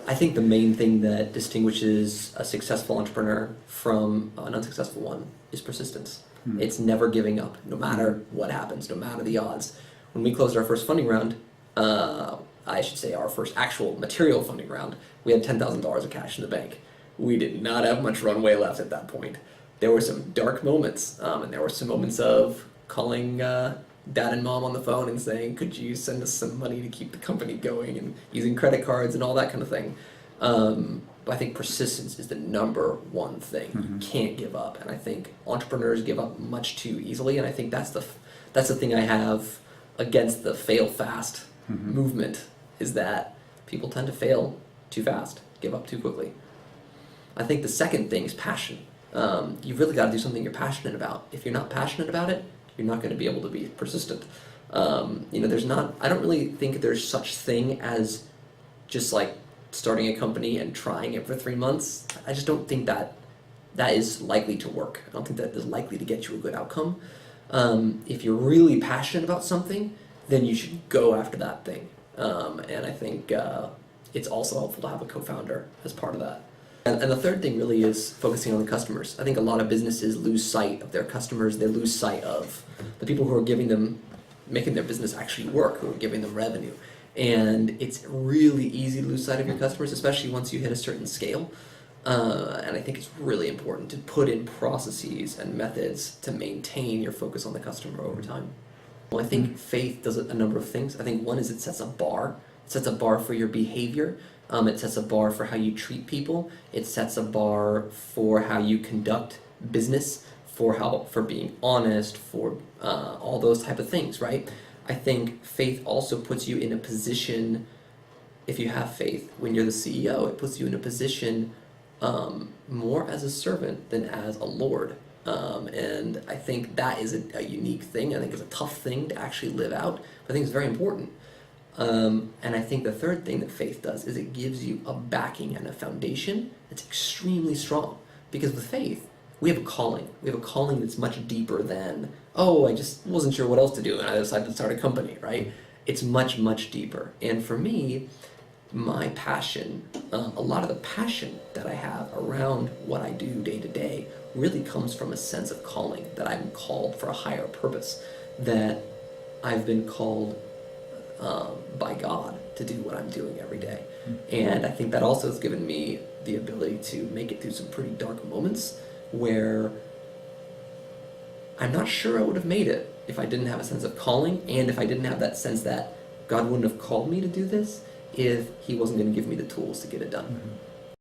I think the main thing that distinguishes a successful entrepreneur from an unsuccessful one is persistence. It's never giving up, no matter what happens, no matter the odds. When we closed our first funding round, I should say our first actual material funding round, we had $10,000 of cash in the bank. We did not have much runway left at that point. There were some dark moments, and there were some moments of calling dad and mom on the phone and saying, could you send us some money to keep the company going, and using credit cards and all that kind of thing. But I think persistence is the number one thing. You can't give up, and I think entrepreneurs give up much too easily, and I think that's the thing I have against the fail fast movement, is that people tend to fail too fast, give up too quickly. I think the second thing is passion. You've really got to do something you're passionate about. If you're not passionate about it, you're not going to be able to be persistent. I don't really think there's such thing as just like starting a company and trying it for 3 months. I just don't think that is likely to work. I don't think that is likely to get you a good outcome. If you're really passionate about something, then you should go after that thing. And I think it's also helpful to have a co-founder as part of that. And the third thing really is focusing on the customers. I think a lot of businesses lose sight of their customers. They lose sight of the people who are making their business actually work, who are giving them revenue. And it's really easy to lose sight of your customers, especially once you hit a certain scale. And I think it's really important to put in processes and methods to maintain your focus on the customer over time. Well, I think faith does a number of things. I think one is it sets a bar. It sets a bar for your behavior. It sets a bar for how you treat people. It sets a bar for how you conduct business, for being honest, for all those type of things, right? I think faith also puts you in a position, if you have faith, when you're the CEO, it puts you in a position more as a servant than as a lord. And I think that is a unique thing. I think it's a tough thing to actually live out, but I think it's very important. And I think the third thing that faith does is it gives you a backing and a foundation that's extremely strong. Because with faith, we have a calling. We have a calling that's much deeper than, I just wasn't sure what else to do and I decided to start a company, right? It's much, much deeper. And for me, my passion, a lot of the passion that I have around what I do day to day really comes from a sense of calling, that I'm called for a higher purpose, that I've been called by God to do what I'm doing every day. And I think that also has given me the ability to make it through some pretty dark moments where I'm not sure I would have made it if I didn't have a sense of calling, and if I didn't have that sense that God wouldn't have called me to do this if he wasn't going to give me the tools to get it done.